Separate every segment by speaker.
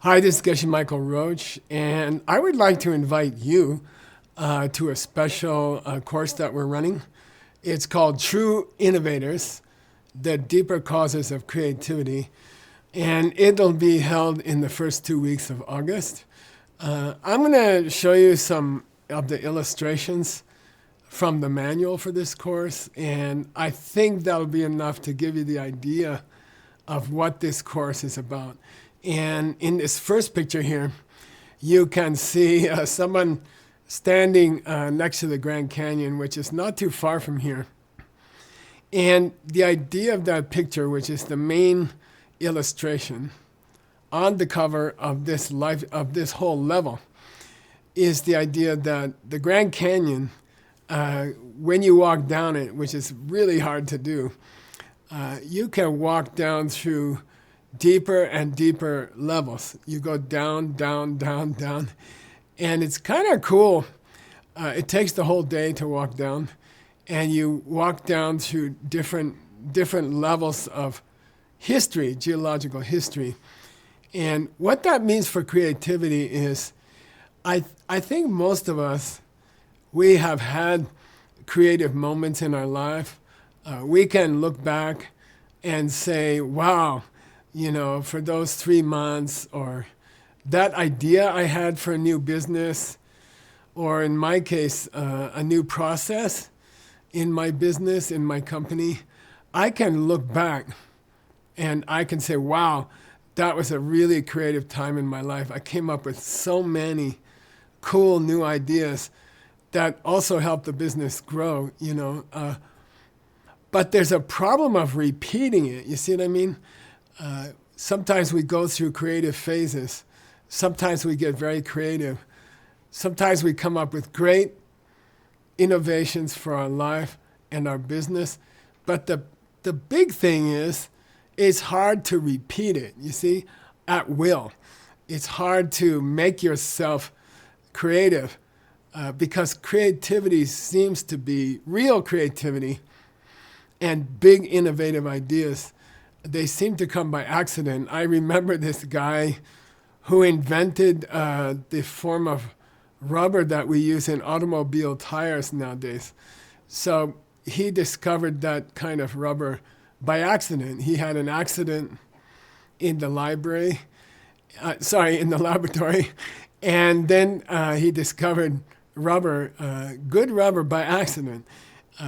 Speaker 1: Hi, this is Gershi Michael Roach, and I would like to invite you to a special course that we're running. It's called True Innovators, the Deeper Causes of Creativity, and it'll be held in the first 2 weeks of August. I'm going to show you some of the illustrations from the manual for this course, and I think that'll be enough to give you the idea of what this course is about. And in this first picture here, you can see someone standing next to the Grand Canyon, which is not too far from here. And the idea of that picture, which is the main illustration on the cover of this whole level, is the idea that the Grand Canyon, when you walk down it, which is really hard to do, you can walk down through deeper and deeper levels. You go down, down, down, down. And it's kind of cool. It takes the whole day to walk down. And you walk down through different levels of history, geological history. And what that means for creativity is, I think most of us, we have had creative moments in our life. We can look back and say, wow, for those 3 months, or that idea I had for a new business, or in my case, a new process in my business, in my company, I can look back and I can say, wow, that was a really creative time in my life. I came up with so many cool new ideas that also helped the business grow, But there's a problem of repeating it. You see what I mean? Sometimes we go through creative phases. Sometimes we get very creative. Sometimes we come up with great innovations for our life and our business. But the big thing is, it's hard to repeat it, you see, at will. It's hard to make yourself creative because creativity seems to be real creativity and big innovative ideas. They seem to come by accident. I remember this guy who invented the form of rubber that we use in automobile tires nowadays. So he discovered that kind of rubber by accident. He had an accident in the laboratory, and then he discovered rubber, good rubber by accident,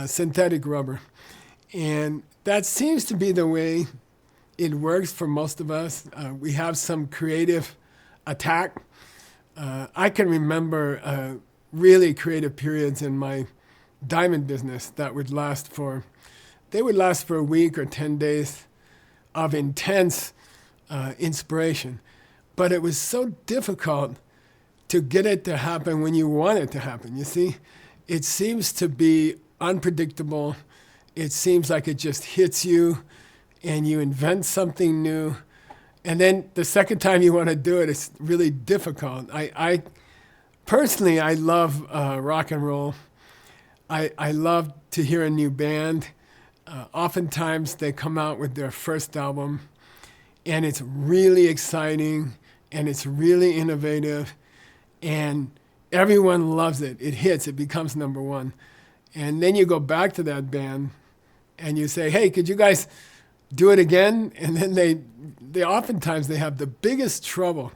Speaker 1: synthetic rubber. And that seems to be the way it works for most of us. We have some creative attack. I can remember really creative periods in my diamond business that would last for a week or 10 days of intense inspiration. But it was so difficult to get it to happen when you want it to happen, you see? It seems to be unpredictable. It seems like it just hits you and you invent something new. And then the second time you want to do it, it's really difficult. I personally love rock and roll. I love to hear a new band. Oftentimes they come out with their first album and it's really exciting and it's really innovative and everyone loves it. It hits, it becomes number one. And then you go back to that band and you say, hey, could you guys do it again? And then they oftentimes they have the biggest trouble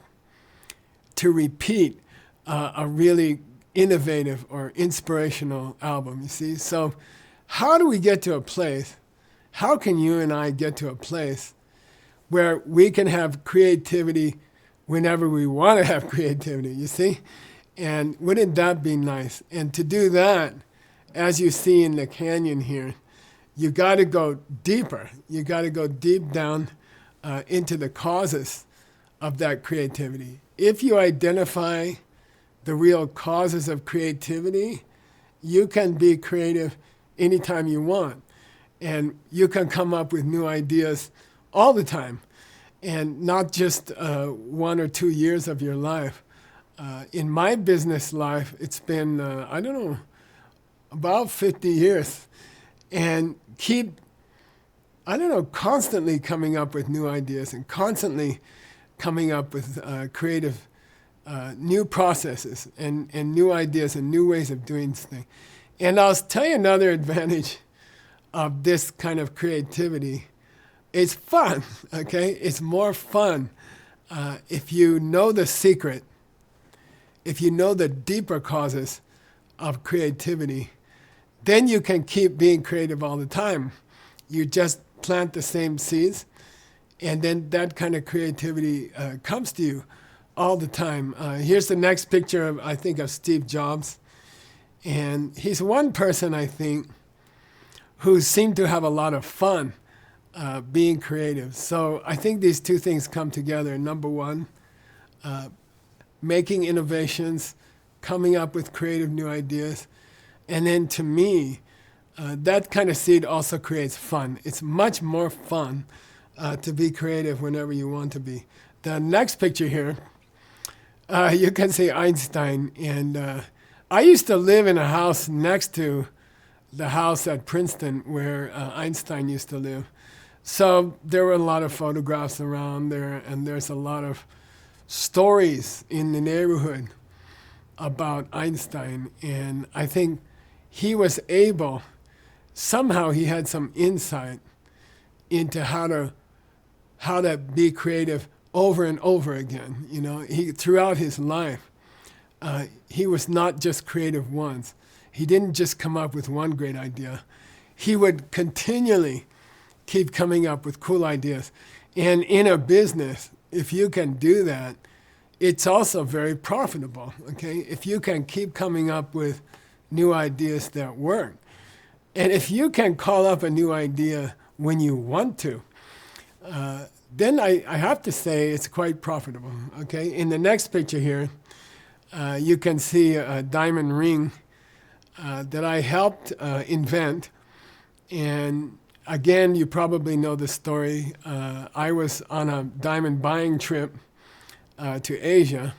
Speaker 1: to repeat a really innovative or inspirational album, you see? So how do we get to a place, how can you and I get to a place where we can have creativity whenever we want to have creativity, you see? And wouldn't that be nice? And to do that, as you see in the canyon here, you got to go deeper. You got to go deep down into the causes of that creativity. If you identify the real causes of creativity, you can be creative anytime you want. And you can come up with new ideas all the time, and not just 1 or 2 years of your life. In my business life, it's been, about 50 years. And constantly coming up with new ideas and constantly coming up with creative new processes and new ideas and new ways of doing things. And I'll tell you another advantage of this kind of creativity. It's fun, okay? It's more fun if you know the secret, if you know the deeper causes of creativity, then you can keep being creative all the time. You just plant the same seeds, and then that kind of creativity comes to you all the time. Here's the next picture of, I think, of Steve Jobs. And he's one person, I think, who seemed to have a lot of fun being creative. So I think these two things come together. Number one, making innovations, coming up with creative new ideas. And then to me, that kind of seed also creates fun. It's much more fun to be creative whenever you want to be. The next picture here, you can see Einstein. And I used to live in a house next to the house at Princeton where Einstein used to live. So there were a lot of photographs around there, and there's a lot of stories in the neighborhood about Einstein. And I think he was able, somehow he had some insight into how to be creative over and over again. You know, throughout his life, he was not just creative once. He didn't just come up with one great idea. He would continually keep coming up with cool ideas. And in a business, if you can do that, it's also very profitable, okay? If you can keep coming up with new ideas that work. And if you can call up a new idea when you want to, then I have to say it's quite profitable, okay? In the next picture here, you can see a diamond ring that I helped invent. And again, you probably know the story. I was on a diamond buying trip to Asia,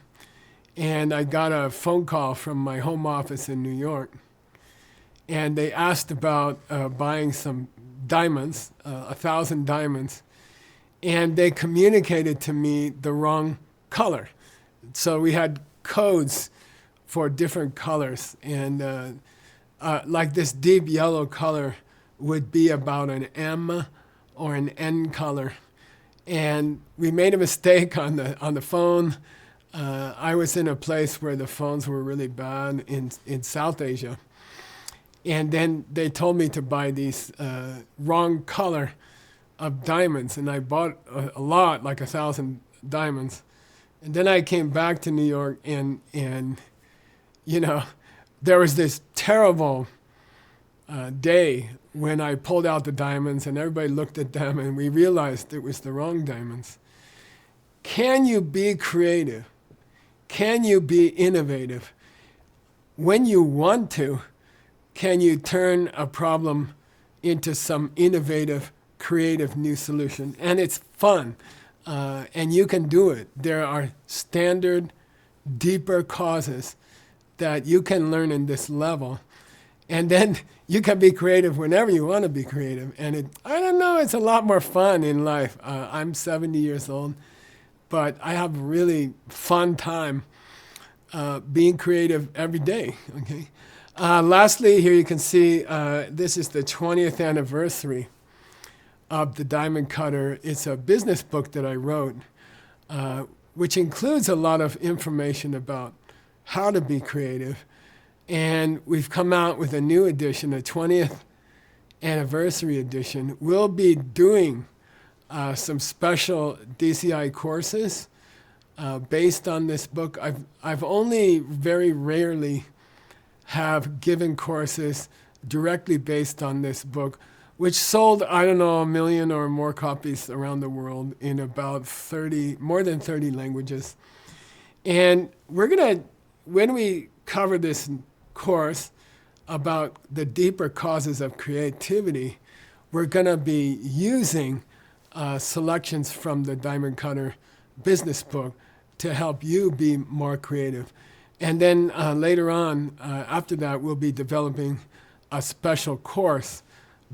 Speaker 1: and I got a phone call from my home office in New York. And they asked about buying some diamonds, 1,000 diamonds, and they communicated to me the wrong color. So we had codes for different colors, and like this deep yellow color would be about an M or an N color. And we made a mistake on the phone. I was in a place where the phones were really bad in South Asia. And then they told me to buy these wrong color of diamonds. And I bought a lot, like 1,000 diamonds. And then I came back to New York, and you know, there was this terrible day when I pulled out the diamonds, and everybody looked at them, and we realized it was the wrong diamonds. Can you be creative? Can you be innovative? When you want to, can you turn a problem into some innovative, creative new solution? And it's fun, and you can do it. There are standard, deeper causes that you can learn in this level. And then you can be creative whenever you want to be creative. And I don't know, it's a lot more fun in life. I'm 70 years old, but I have a really fun time being creative every day, okay? Lastly, here you can see this is the 20th anniversary of the Diamond Cutter. It's a business book that I wrote, which includes a lot of information about how to be creative. And we've come out with a new edition, a 20th anniversary edition. We'll be doing some special DCI courses based on this book. I've only very rarely have given courses directly based on this book, which sold, I don't know, 1 million or more copies around the world in about more than 30 languages. And we're gonna, when we cover this course about the deeper causes of creativity, we're going to be using selections from the Diamond Cutter business book to help you be more creative. And then later on, after that, we'll be developing a special course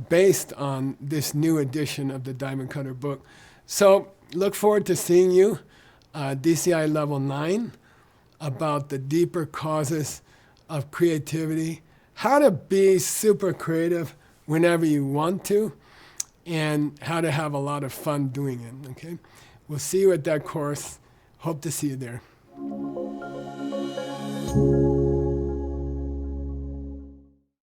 Speaker 1: based on this new edition of the Diamond Cutter book. So look forward to seeing you DCI Level 9 about the deeper causes of creativity, how to be super creative whenever you want to, and how to have a lot of fun doing it, okay? We'll see you at that course. Hope to see you there.